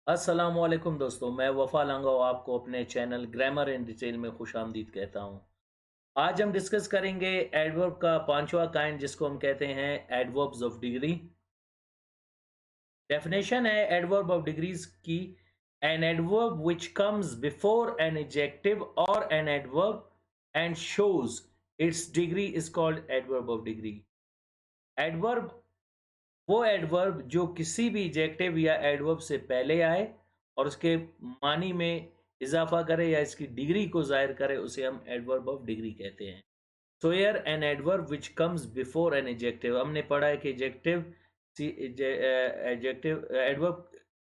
अस्सलामुअलैकुम दोस्तों, मैं वफ़ा लांघा आपको अपने चैनल ग्रामर इन डिटेल में खुशामदीद कहता हूँ। आज हम डिस्कस करेंगे एडवर्ब का पांचवा काइंड जिसको हम कहते हैं एडवर्ब्स ऑफ डिग्री। डेफिनेशन है एडवर्ब ऑफ डिग्रीज की, an adverb which comes before an adjective और an adverb and shows its degree is called adverb of degree. Adverb वो एडवर्ब जो किसी भी एडजेक्टिव या एडवर्ब से पहले आए और उसके मानी में इजाफा करे या इसकी डिग्री को जाहिर करे, उसे हम एडवर्ब ऑफ डिग्री कहते हैं। So here N adverb which comes before an adjective, हमने पढ़ा है कि एडजेक्टिव एडवर्ब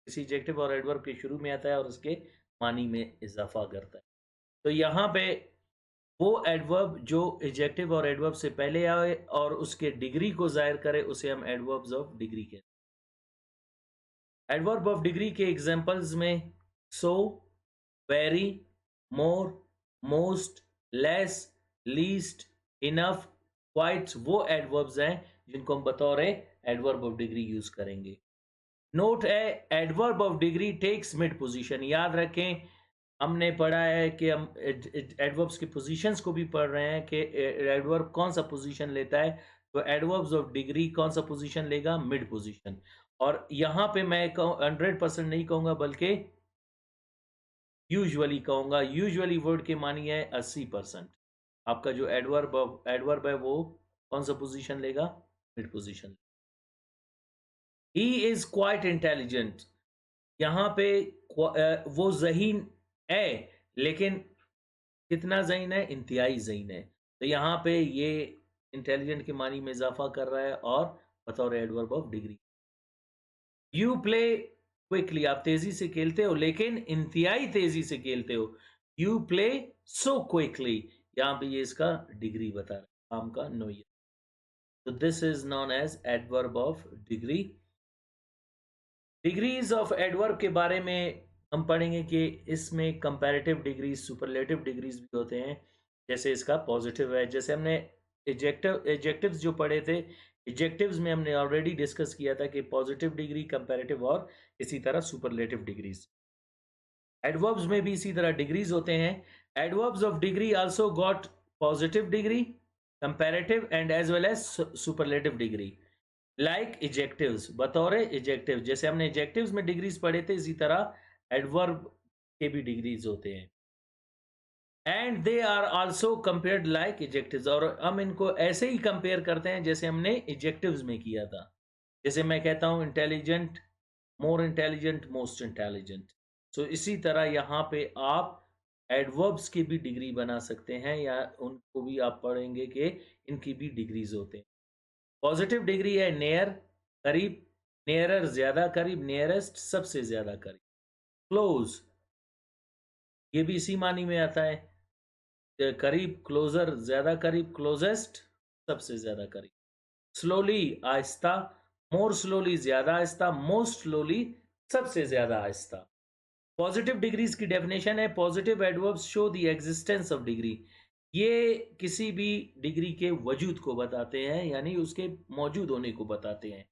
किसी एडजेक्टिव और एडवर्ब के शुरू में आता है और उसके मानी में इजाफा करता है। तो यहाँ पे वो एडवर्ब जो एडजेक्टिव और एडवर्ब से पहले आए और उसके डिग्री को जाहिर करे, उसे हम एडवर्ब्स ऑफ डिग्री कहते हैं। एडवर्ब ऑफ डिग्री के एग्जांपल्स में so, very, more, most, less, least, enough, quite वो एडवर्ब्स हैं जिनको हम बतौर एडवर्ब ऑफ डिग्री यूज करेंगे। नोट है, adverb of degree takes mid position. याद रखें, हमने पढ़ा है कि हम एडवर्ब्स की पोजीशंस को भी पढ़ रहे हैं कि एडवर्ब कौन सा पोजीशन लेता है। तो एडवर्ब्स ऑफ डिग्री कौन सा पोजीशन लेगा? Mid position. और यहाँ पे मैं 100% नहीं कहूँगा बल्कि यूजुअली कहूँगा। यूजुअली वर्ड के मानी है 80%। आपका जो एडवर्ब है वो कौन सा पोजीशन लेगा? Mid position. He is quite intelligent. यहाँ पे वो ज़हीन है, लेकिन कितना ज़हीन है? इंतहाई ज़हीन है। तो यहाँ पे ये इंटेलिजेंट के मानी में इजाफा कर रहा है और बतौर adverb of degree. You play quickly, आप तेजी से खेलते हो लेकिन इंतहाई तेजी से खेलते हो। यू प्ले सो क्विकली, यहाँ पे ये इसका डिग्री बता रहा है, काम का नोयत। तो this is known as adverb of degree. Degrees of adverb के बारे में हम पढ़ेंगे कि इसमें कंपैरेटिव डिग्रीज, सुपरलेटिव डिग्रीज भी होते हैं। जैसे इसका पॉजिटिव है, जैसे हमने एडजेक्टिव्स जो पढ़े थे, एडजेक्टिव्स में हमने ऑलरेडी डिस्कस किया था कि पॉजिटिव डिग्री, कंपैरेटिव और इसी तरह सुपरलेटिव डिग्रीज। एडवर्ब्स में भी इसी तरह डिग्रीज होते हैं। Adverbs of degree also got positive degree, comparative and as well as superlative degree. Like adjectives, बतौर एजेक्टिव, जैसे हमने एजेक्टिव्स में डिग्रीज पढ़े थे, इसी तरह एडवर्ब के भी डिग्रीज होते हैं। And they are also compared like adjectives, और हम इनको ऐसे ही कंपेयर करते हैं जैसे हमने एजेक्टिव्स में किया था। जैसे मैं कहता हूं intelligent, more intelligent, most intelligent. So इसी तरह यहाँ पे आप एडवर्ब्स की भी डिग्री बना सकते हैं, या उनको भी आप पढ़ेंगे कि इनकी भी डिग्रीज होते हैं। पॉजिटिव डिग्री है नियर, करीब, नियरर ज्यादा करीब, नियरेस्ट सबसे ज्यादा करीब। क्लोज, ये भी इसी मानी में आता है, करीब, क्लोजर ज्यादा करीब, क्लोजेस्ट सबसे ज्यादा करीब। स्लोली आहिस्ता, मोर स्लोली ज्यादा आहिस्ता, मोस्ट स्लोली सबसे ज्यादा आहिस्ता। पॉजिटिव डिग्रीज की डेफिनेशन है, positive adverbs show the existence of degree. ये किसी भी डिग्री के वजूद को बताते हैं, यानी उसके मौजूद होने को बताते हैं।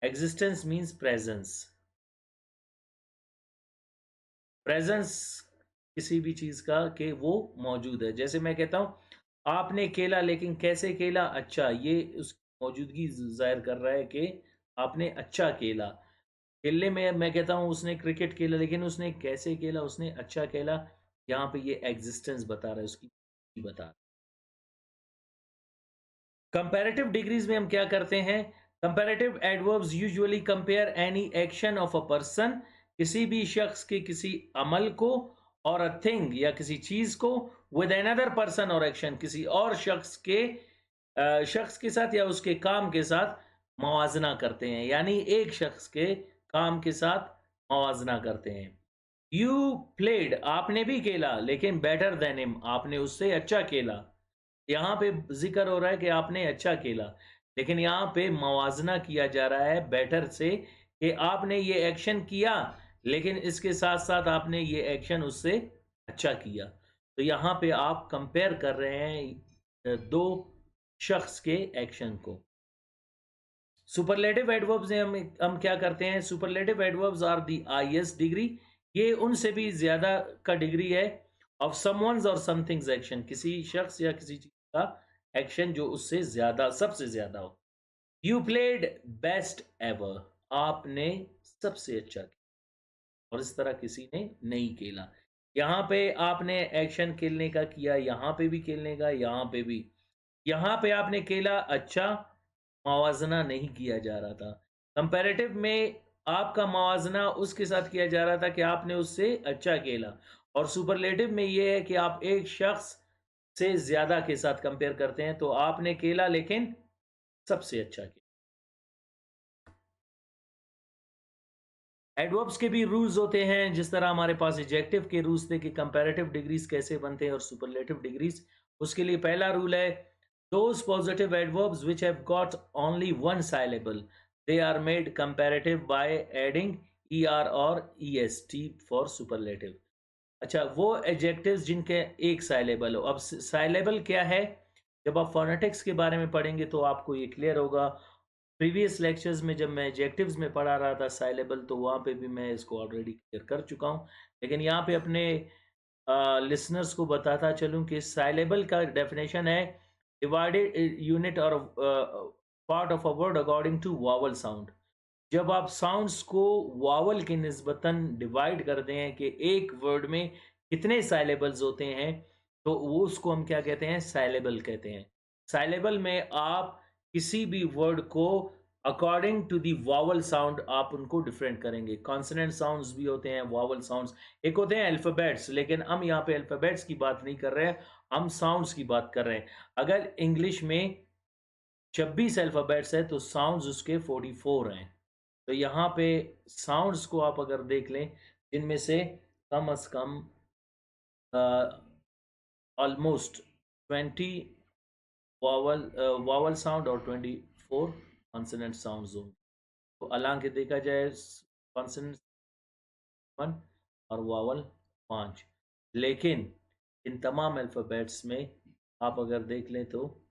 Existence means presence. प्रेजेंस किसी भी चीज का कि वो मौजूद है। जैसे मैं कहता हूं आपने खेला, लेकिन कैसे खेला? अच्छा, ये उस मौजूदगी जाहिर कर रहा है कि आपने अच्छा खेला। खेलने में मैं कहता हूँ उसने क्रिकेट खेला, लेकिन उसने कैसे खेला? उसने अच्छा खेला। यहाँ पे ये एग्जिस्टेंस बता रहा है, उसकी बता रहा है। कंपैरेटिव डिग्रीज में हम क्या करते हैं? Comparative adverbs usually compare any action of a person, किसी भी शख्स के किसी अमल को, और अ थिंग या किसी चीज को, विद अनदर पर्सन और एक्शन, किसी और शख्स के साथ या उसके काम के साथ मवाजना करते हैं, यानी एक शख्स के काम के साथ मवाजना करते हैं। यू प्लेड, आपने भी खेला, लेकिन बेटर देन हिम, आपने उससे अच्छा खेला। यहाँ पे जिक्र हो रहा है कि आपने अच्छा खेला, लेकिन यहाँ पे मवाजना किया जा रहा है बेटर से, कि आपने ये एक्शन किया, लेकिन इसके साथ साथ आपने ये एक्शन उससे अच्छा किया। तो यहाँ पे आप कंपेयर कर रहे हैं दो शख्स के एक्शन को। सुपरलेटिव एडवर्ब्स में हम क्या करते हैं, superlative adverbs are the highest degree, ये उनसे भी ज्यादा का डिग्री है ऑफ समवन्स और समथिंग्स एक्शन, किसी शख्स या किसी चीज का एक्शन जो उससे ज्यादा, सबसे ज्यादा हो। यू प्लेड बेस्ट एवर, आपने सबसे अच्छा किया, और इस तरह किसी ने नहीं खेला। यहाँ पे आपने एक्शन खेलने का किया, यहाँ पे भी खेलने का, यहाँ पे भी। यहाँ पे आपने खेला अच्छा, मवाजना नहीं किया जा रहा था। कंपैरेटिव में आपका मवाजना उसके साथ किया जा रहा था कि आपने उससे अच्छा खेला, और सुपरलेटिव में ये है कि आप एक शख्स से ज्यादा के साथ कंपेयर करते हैं, तो आपने खेला लेकिन सबसे अच्छा किया। एडवर्ब्स के भी रूल्स होते हैं, जिस तरह हमारे पास एडजेक्टिव के रूल्स थे कि कंपैरेटिव डिग्रीज कैसे बनते हैं और सुपरलेटिव डिग्रीज। उसके लिए पहला रूल है, those positive adverbs which have got only one syllable they are made comparative by adding er और est फॉर सुपरलेटिव। अच्छा, वो एडजेक्टिव्स जिनके एक साइलेबल हो। अब साइलेबल क्या है, जब आप फोनेटिक्स के बारे में पढ़ेंगे तो आपको ये क्लियर होगा। प्रीवियस लेक्चर्स में जब मैं एडजेक्टिव्स में पढ़ा रहा था साइलेबल, तो वहाँ पे भी मैं इसको ऑलरेडी क्लियर कर चुका हूँ, लेकिन यहाँ पे अपने लिसनर्स को बताता चलूँ कि साइलेबल का डेफिनेशन है, डिवाइडेड यूनिट और part of a word according to vowel sound. जब आप साउंड्स को वावल के निस्बतन डिवाइड करते हैं कि एक वर्ड में कितने साइलेबल्स होते हैं, तो वो उसको हम क्या कहते हैं, साइलेबल कहते हैं। साइलेबल में आप किसी भी वर्ड को according to the vowel sound आप उनको डिफरेंट करेंगे। कॉन्सोनेंट साउंड्स भी होते हैं, वावल साउंड्स एक होते हैं, अल्फाबेट्स, लेकिन हम यहाँ पे अल्फाबेट्स की बात नहीं कर रहे हैं, हम साउंड्स की बात कर रहे हैं। अगर इंग्लिश में 26 अल्फाबेट्स है तो साउंड्स उसके 44 हैं। तो यहाँ पे साउंड्स को आप अगर देख लें, जिनमें से कम से कम ऑलमोस्ट 20 वावल साउंड और 24 कॉन्सोनेंट साउंड्स होंगे। तो हालांकि देखा जाए कॉन्सोनेंट 1 और वावल 5, लेकिन इन तमाम अल्फ़ाबेट्स में आप अगर देख लें तो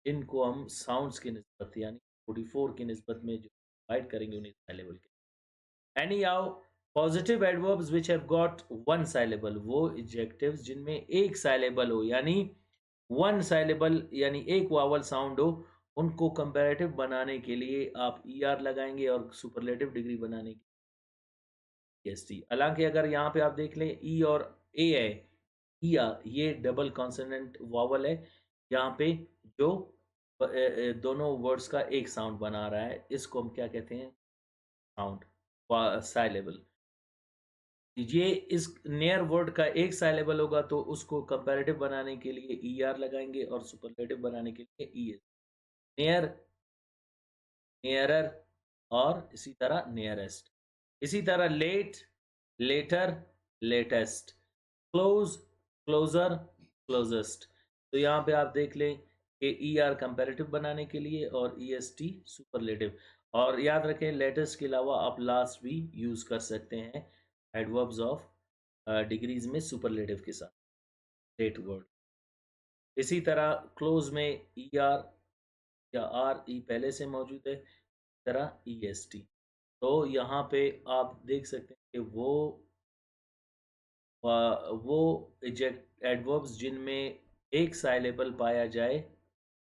इनको हम साउंड्स की निस्बत यानी 44 की निस्बत में जो डिवाइड करेंगे उन्हें साइलेबल के। Anyhow, positive adverbs which have got one syllable, वो एडजेक्टिव्स जिनमें एक साइलेबल हो, यानी वन साइलेबल यानी एक वावल साउंड हो, उनको कंपैरेटिव बनाने के लिए आप er लगाएंगे, और सुपरलेटिव डिग्री बनाने के लिए est। हालांकि अगर यहाँ पे आप देख लें ई और ए है, इया ये डबल कॉन्सोनेंट वावल है, यहाँ पे जो दोनों वर्ड्स का एक साउंड बना रहा है, इसको हम क्या कहते हैं, साउंड साइलेबल। ये इस नियर वर्ड का एक साइलेबल होगा, तो उसको कंपैरेटिव बनाने के लिए er लगाएंगे, और सुपरलेटिव बनाने के लिए es। नियर, नियरर, और इसी तरह नियरेस्ट। इसी तरह late, later, latest, close, closer, closest. तो यहाँ पे आप देख लें कि er कंपैरेटिव बनाने के लिए और est सुपरलेटिव। और याद रखें, लेटेस्ट के अलावा आप लास्ट भी यूज कर सकते हैं एडवर्ब्स ऑफ डिग्रीज में सुपरलेटिव के साथ, लेट वर्ड। इसी तरह क्लोज में er या आर ई पहले से मौजूद है, इस तरह est। तो यहाँ पे आप देख सकते हैं कि वो एडवर्ब्स जिनमें एक साइलेबल पाया जाए,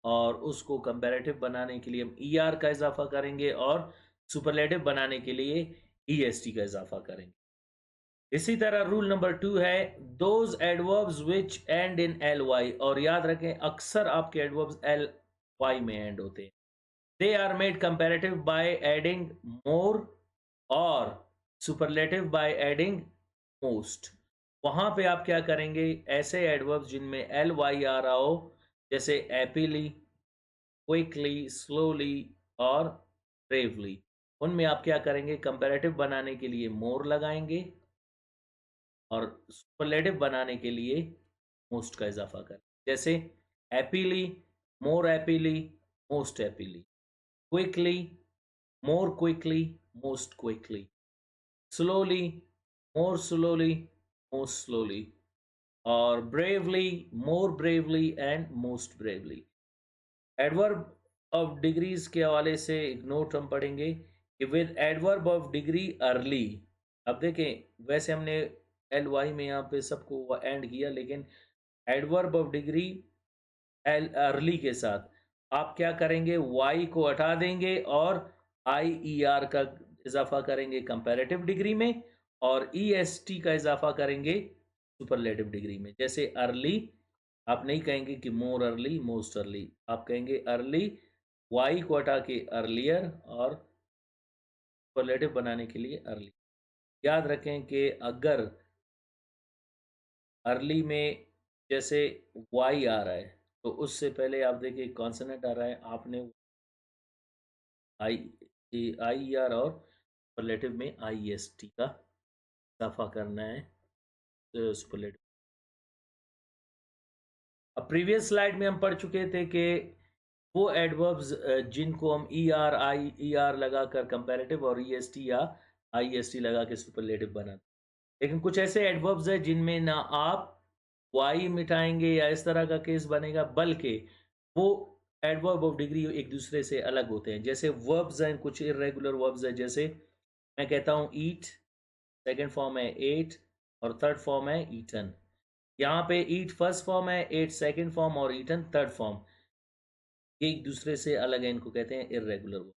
और उसको कंपैरेटिव बनाने के लिए हम er का इजाफा करेंगे, और सुपरलेटिव बनाने के लिए est का इजाफा करेंगे। इसी तरह रूल नंबर 2 है, those adverbs which end in L Y. और याद रखें, अक्सर आपके एडवर्ब्स एल वाई में एंड होते हैं। They are made comparative by adding more, और सुपरलेटिव बाय एडिंग मोस्ट। वहां पे आप क्या करेंगे, ऐसे एडवर्ब्स जिनमें एल वाई आ रहा हो, जैसे एपीली, क्विकली, स्लोली, और ब्रेवली, उनमें आप क्या करेंगे, कंपैरेटिव बनाने के लिए मोर लगाएंगे, और सुपरलेटिव बनाने के लिए मोस्ट का इजाफा करें। जैसे happily, more happily, most happily. Quickly, more quickly, most quickly. Slowly, more slowly, most slowly. और bravely, more bravely, and most bravely. Adverb of degrees के हवाले से एक नोट हम पढ़ेंगे कि with adverb of degree early. अब देखें, वैसे हमने एल वाई में यहाँ पे सबको एंड किया, लेकिन adverb of degree L early के साथ आप क्या करेंगे, वाई को हटा देंगे और आई ई आर का इजाफा करेंगे कंपैरेटिव डिग्री में, और ई एस टी का इजाफा करेंगे सुपरलेटिव डिग्री में। जैसे अर्ली, आप नहीं कहेंगे कि मोर अर्ली, मोस्ट अर्ली, आप कहेंगे अर्ली, वाई को हटा के अर्लियर, और सुपरलेटिव बनाने के लिए अर्ली। याद रखें कि अगर अर्ली में जैसे वाई आ रहा है, तो उससे पहले आप देखिए कॉन्सोनेंट आ रहा है, आपने आई आई आर और सुपरलेटिव में आई एस टी का इजाफा करना है सुपरलेटिव। अब प्रीवियस स्लाइड में हम पढ़ चुके थे कि वो एडवर्ब्स जिनको हम ई आर लगाकर कंपैरेटिव और ई एस टी या आई एस टी लगा के सुपरलेटिव बनाते, लेकिन कुछ ऐसे एडवर्ब्स हैं जिनमें ना आप वाई मिटाएंगे या इस तरह का केस बनेगा, बल्कि वो एडवर्ब ऑफ डिग्री एक दूसरे से अलग होते हैं। जैसे वर्ब्स हैं, कुछ इरेगुलर वर्ब्स हैं, जैसे मैं कहता हूँ ईट, सेकेंड फॉर्म है एट, और थर्ड फॉर्म है ईटन। यहाँ पे ईट फर्स्ट फॉर्म है, एट सेकेंड फॉर्म, और ईटन थर्ड फॉर्म। ये एक दूसरे से अलग है, इनको कहते हैं इरेगुलर वर्ब।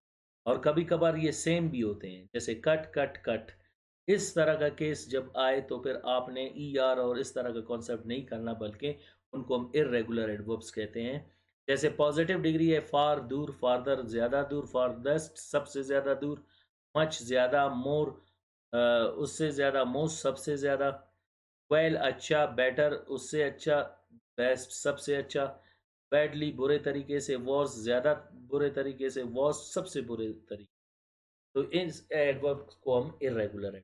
और कभी कभार ये सेम भी होते हैं, जैसे कट कट कट। इस तरह का केस जब आए तो फिर आपने ई आर और इस तरह का कॉन्सेप्ट नहीं करना, बल्कि उनको हम इरेगुलर एडवर्ब्स कहते हैं। जैसे पॉजिटिव डिग्री है फार दूर, फारदर ज्यादा दूर, फारदेस्ट सबसे ज्यादा दूर, मच ज्यादा, मोर उससे ज्यादा, मोस्ट सबसे ज्यादा, वेल अच्छा, बेटर उससे अच्छा, बेस्ट सबसे अच्छा, बैडली बुरे तरीके से, वॉज ज्यादा बुरे तरीके से, वॉज सबसे बुरे तरीके। तो इन एडवर्ब को हम इरेगुलर है।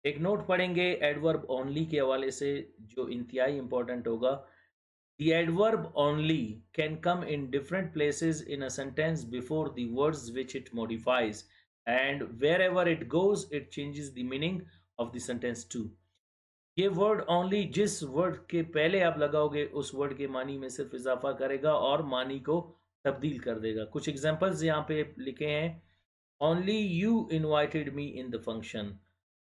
एक नोट पढ़ेंगे एडवर्ब ओनली के हवाले से, जो इंतहाई इंपॉर्टेंट होगा। The adverb only can come in different places in a sentence before the words which it modifies, and wherever it goes, it changes the meaning of the sentence too. ये word only जिस word के पहले आप लगाओगे उस word के मानी में सिर्फ इजाफा करेगा और मानी को तब्दील कर देगा। कुछ एग्जांपल्स यहाँ पे लिखे हैं। Only you invited me in the function,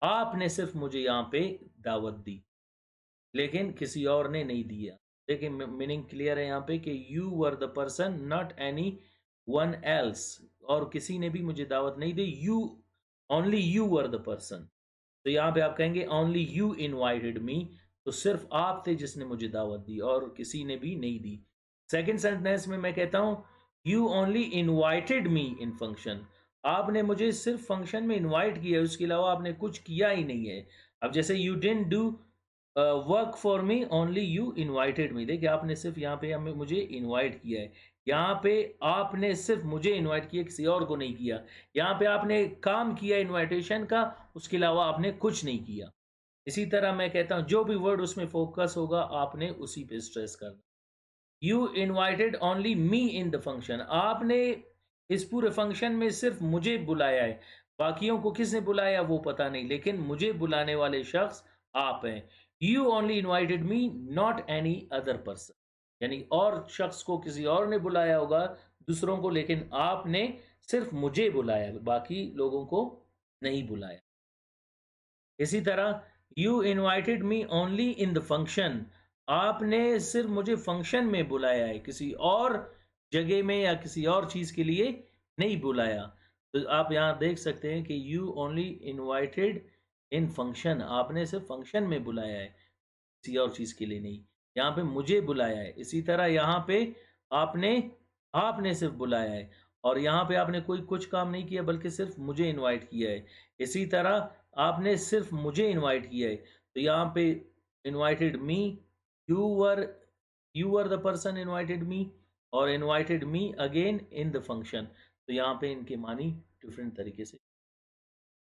आपने सिर्फ मुझे यहाँ पे दावत दी, लेकिन किसी और ने नहीं दिया। देखिए मीनिंग क्लियर है यहाँ पे कि you were the person, not any one else, और किसी ने भी मुझे दावत नहीं दी, you, only you were the person. तो यहाँ पे आप कहेंगे ओनली यू इनवाइटेड मी, तो सिर्फ आप थे जिसने मुझे दावत दी और किसी ने भी नहीं दी। सेकंड सेंटेंस में मैं कहता हूँ you only invited me in function, आपने मुझे सिर्फ फंक्शन में इनवाइट किया है, उसके अलावा आपने कुछ किया ही नहीं है। अब जैसे you didn't do work for me, only you invited me. देखिए आपने सिर्फ यहाँ पे हमें मुझे इनवाइट किया है, यहाँ पे आपने सिर्फ मुझे इनवाइट किया, किसी और को नहीं किया। यहाँ पे आपने काम किया इनविटेशन का, उसके अलावा आपने कुछ नहीं किया। इसी तरह मैं कहता हूँ जो भी वर्ड उसमें फोकस होगा आपने उसी पे स्ट्रेस करना। You invited only me in the function, आपने इस पूरे फंक्शन में सिर्फ मुझे बुलाया है, बाकियों को किसने बुलाया वो पता नहीं, लेकिन मुझे बुलाने वाले शख्स आप हैं। You only invited me, not any other person, यानी और शख्स को किसी और ने बुलाया होगा, दूसरों को, लेकिन आपने सिर्फ मुझे बुलाया, बाकी लोगों को नहीं बुलाया। इसी तरह you invited me only in the function, आपने सिर्फ मुझे फंक्शन में बुलाया है, किसी और जगह में या किसी और चीज के लिए नहीं बुलाया। तो आप यहाँ देख सकते हैं कि you only invited in function, आपने सिर्फ फंक्शन में बुलाया है, किसी और चीज के लिए नहीं। यहाँ पे मुझे बुलाया है। इसी तरह यहाँ पे आपने आपने सिर्फ बुलाया है, और यहाँ पे आपने कोई कुछ काम नहीं किया बल्कि सिर्फ मुझे इनवाइट किया है। इसी तरह आपने सिर्फ मुझे इनवाइट किया है, तो यहाँ पे invited me, you were you were the person invited me, और invited me again in the function. तो यहाँ पे इनके मानी डिफरेंट तरीके से।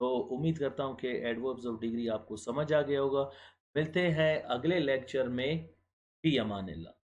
तो उम्मीद करता हूँ कि एडवर्ब्स ऑफ डिग्री आपको समझ आ गया होगा। मिलते हैं अगले लेक्चर में। फी अमान अल्लाह।